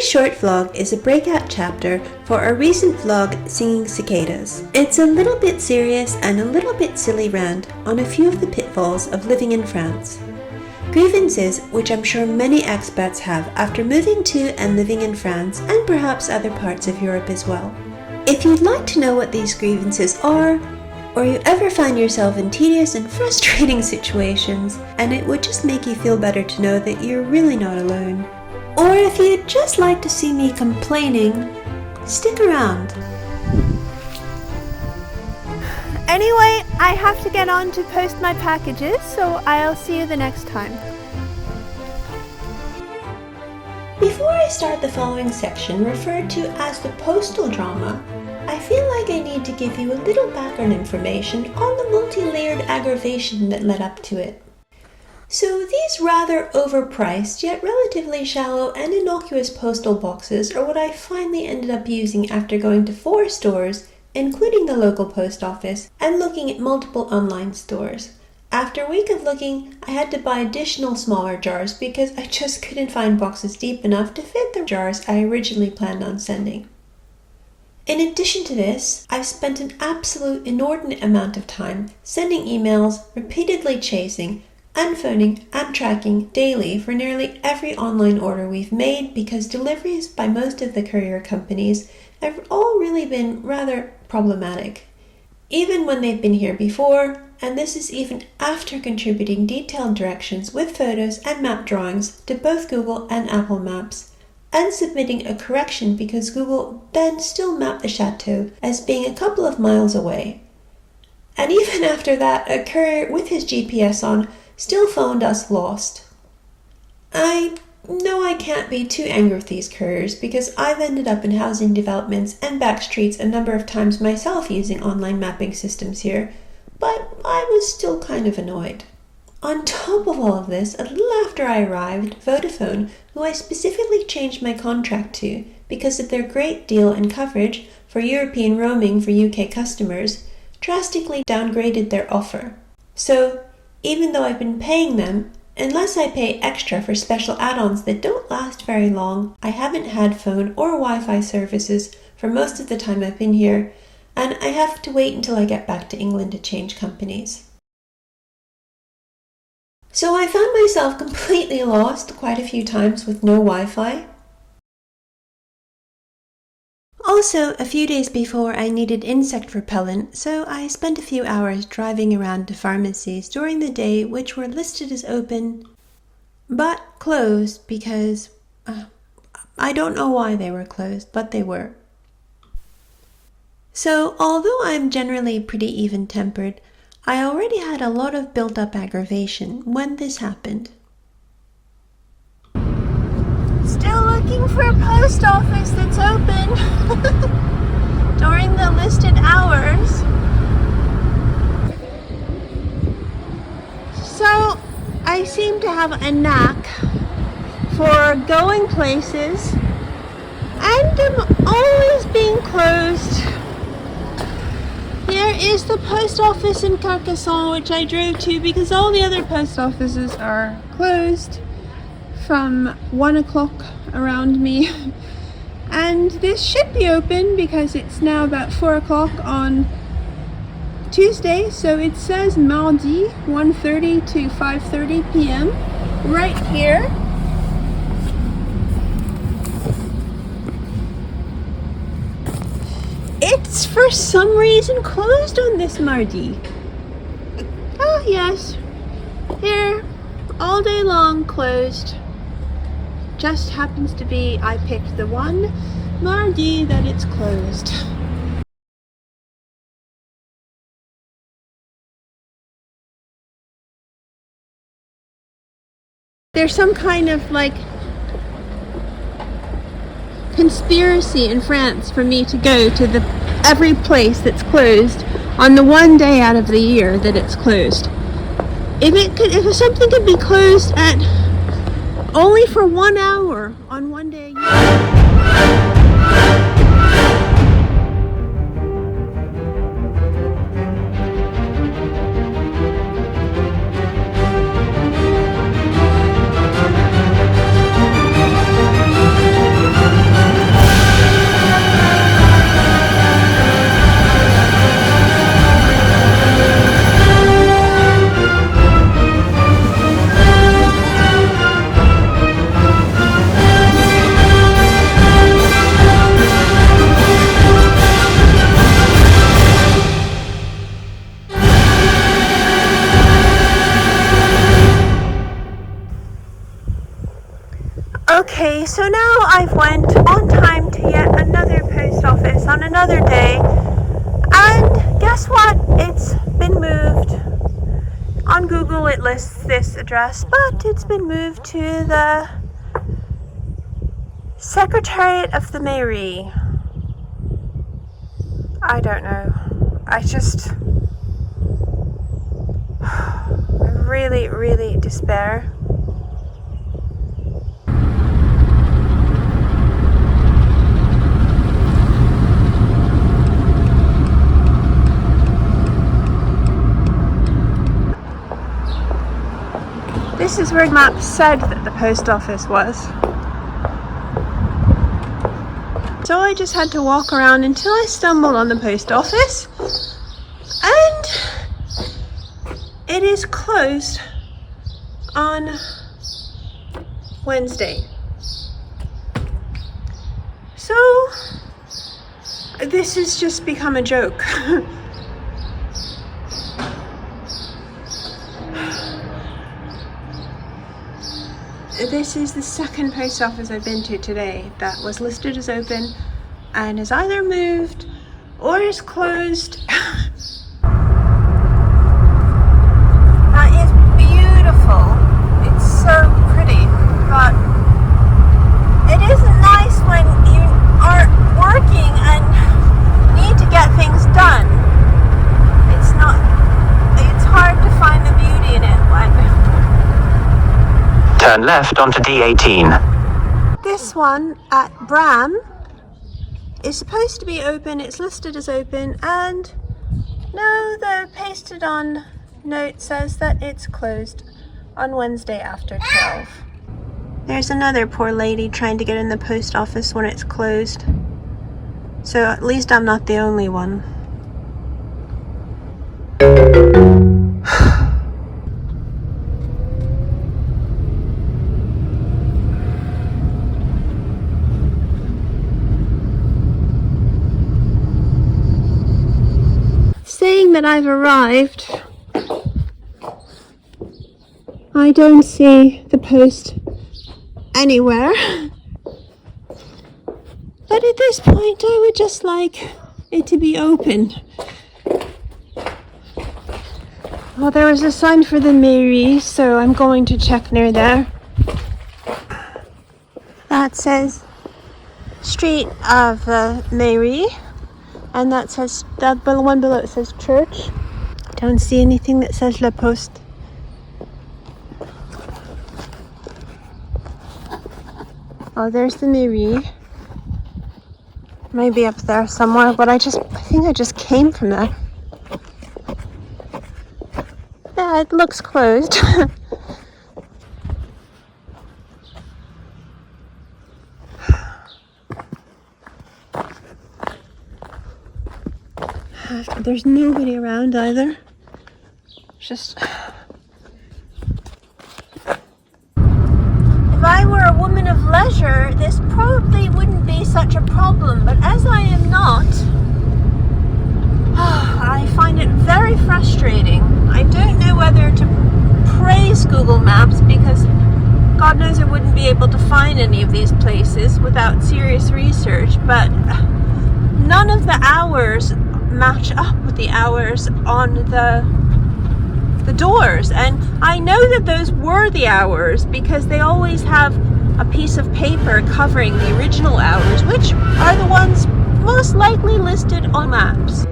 Today's short vlog is a breakout chapter for our recent vlog, Singing Cicadas. It's a little bit serious and a little bit silly rant on a few of the pitfalls of living in France. Grievances which I'm sure many expats have after moving to and living in France and perhaps other parts of Europe as well. If you'd like to know what these grievances are, or you ever find yourself in tedious and frustrating situations, and it would just make you feel better to know that you're really not alone. Or if you'd just like to see me complaining, stick around. Anyway, I have to get on to post my packages, so I'll see you the next time. Before I start the following section, referred to as the Postal Drama, I feel like I need to give you a little background information on the multi-layered aggravation that led up to it. So these rather overpriced yet relatively shallow and innocuous postal boxes are what I finally ended up using after going to 4 stores, including the local post office, and looking at multiple online stores. After a week of looking, I had to buy additional smaller jars because I just couldn't find boxes deep enough to fit the jars I originally planned on sending. In addition to this, I've spent an absolute inordinate amount of time sending emails, repeatedly chasing, and phoning and tracking daily for nearly every online order we've made because deliveries by most of the courier companies have all really been rather problematic. Even when they've been here before, and this is even after contributing detailed directions with photos and map drawings to both Google and Apple Maps, and submitting a correction because Google then still mapped the chateau as being a couple of miles away. And even after that, a courier with his GPS on still phoned us lost. I know I can't be too angry with these couriers because I've ended up in housing developments and back streets a number of times myself using online mapping systems here, but I was still kind of annoyed. On top of all of this, a little after I arrived, Vodafone, who I specifically changed my contract to because of their great deal and coverage for European roaming for UK customers, drastically downgraded their offer. So, even though I've been paying them, unless I pay extra for special add-ons that don't last very long, I haven't had phone or Wi-Fi services for most of the time I've been here, and I have to wait until I get back to England to change companies. So I found myself completely lost quite a few times with no Wi-Fi. Also, a few days before I needed insect repellent, so I spent a few hours driving around to pharmacies during the day which were listed as open, but closed because I don't know why they were closed, but they were. So, although I'm generally pretty even-tempered, I already had a lot of built-up aggravation when this happened. Still looking for a post office that's open during the listed hours. So I seem to have a knack for going places and am always being closed. Here is the post office in Carcassonne, which I drove to because all the other post offices are closed from 1 o'clock around me, and this should be open because it's now about 4 o'clock on Tuesday, so it says Mardi 1:30 to 5:30 p.m. right here. It's for some reason closed on this Mardi. Oh yes, here all day long closed. Just happens to be I picked the one Mardi that it's closed. There's some kind of like conspiracy in France for me to go to every place that's closed on the one day out of the year that it's closed. If something could be closed at only for 1 hour on one day. now I've went on time to yet another post office on another day, and guess what? It's been moved. On Google it lists this address, but it's been moved to the Secretariat of the Mairie. I don't know. I really, really despair. This is where Map said that the post office was. So I just had to walk around until I stumbled on the post office, and it is closed on Wednesday. So this has just become a joke. This is the second post office I've been to today that was listed as open and is either moved or is closed. That is beautiful. It's so pretty, but it isn't nice when you are working and need to get things done. It's hard to find the beauty in it when... Turn left onto D18. This one at Bram is supposed to be open. It's listed as open, and no, the pasted on note says that it's closed on Wednesday after 12. There's another poor lady trying to get in the post office when it's closed. So at least I'm not the only one. Saying that I've arrived, I don't see the post anywhere. But at this point, I would just like it to be open. Well, there was a sign for the mairie, so I'm going to check near there. That says Street of the Mairie. And that says, that one below it says church. I don't see anything that says La Poste. Oh, there's the mairie. Maybe up there somewhere, but I think I just came from there. Yeah, it looks closed. There's nobody around either. Just... If I were a woman of leisure, this probably wouldn't be such a problem, but as I am not, I find it very frustrating. I don't know whether to praise Google Maps, because God knows I wouldn't be able to find any of these places without serious research, but none of the hours match up with the hours on the doors, and I know that those were the hours because they always have a piece of paper covering the original hours, which are the ones most likely listed on maps.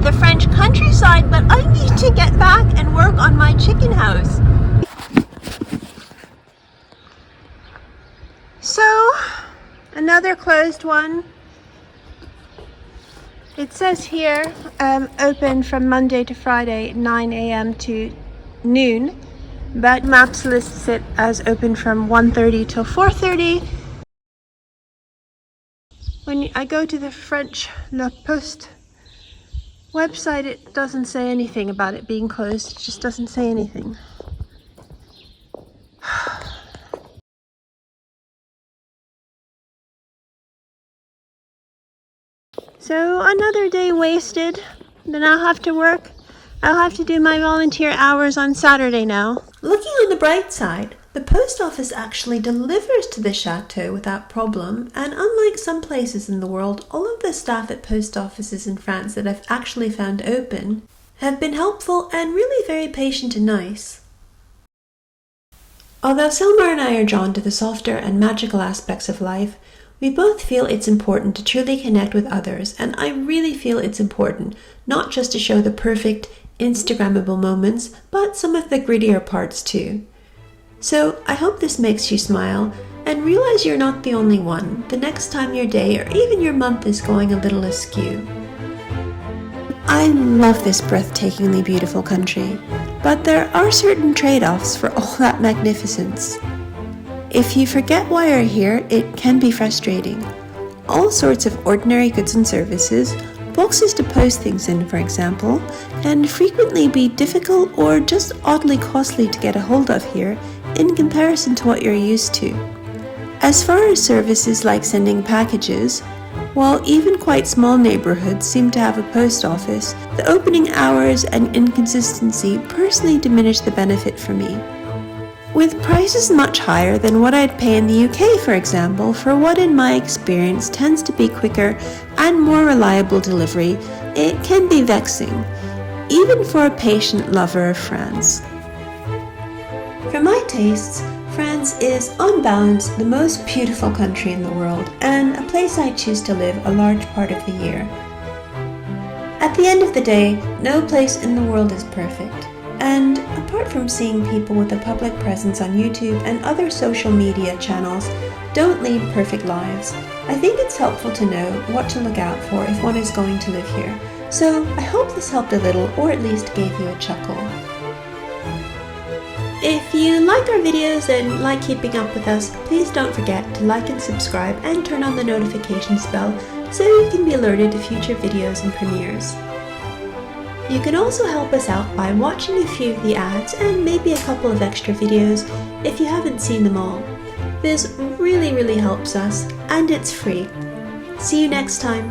The French countryside, but I need to get back and work on my chicken house. So, another closed one. It says here, open from Monday to Friday, 9 a.m. to noon, but Maps lists it as open from 1:30 till 4:30. When I go to the French La Poste website, it doesn't say anything about it being closed. It just doesn't say anything. So another day wasted. Then I'll have to work. I'll have to do my volunteer hours on Saturday now. Looking on the bright side, the post office actually delivers to the chateau without problem, and unlike some places in the world, all of the staff at post offices in France that I've actually found open have been helpful and really very patient and nice. Although Selma and I are drawn to the softer and magical aspects of life, we both feel it's important to truly connect with others, and I really feel it's important not just to show the perfect, Instagrammable moments, but some of the grittier parts too. So I hope this makes you smile and realize you're not the only one the next time your day or even your month is going a little askew. I love this breathtakingly beautiful country, but there are certain trade-offs for all that magnificence. If you forget why you're here, it can be frustrating. All sorts of ordinary goods and services, boxes to post things in for example, can frequently be difficult or just oddly costly to get a hold of here in comparison to what you're used to. As far as services like sending packages, while even quite small neighborhoods seem to have a post office, the opening hours and inconsistency personally diminish the benefit for me. With prices much higher than what I'd pay in the UK, for example, for what in my experience tends to be quicker and more reliable delivery, it can be vexing, even for a patient lover of France. For my tastes, France is, on balance, the most beautiful country in the world, and a place I choose to live a large part of the year. At the end of the day, no place in the world is perfect. And apart from seeing people with a public presence on YouTube and other social media channels don't lead perfect lives, I think it's helpful to know what to look out for if one is going to live here. So I hope this helped a little, or at least gave you a chuckle. If you like our videos and like keeping up with us, please don't forget to like and subscribe and turn on the notifications bell so you can be alerted to future videos and premieres. You can also help us out by watching a few of the ads and maybe a couple of extra videos if you haven't seen them all. This really helps us, and it's free. See you next time.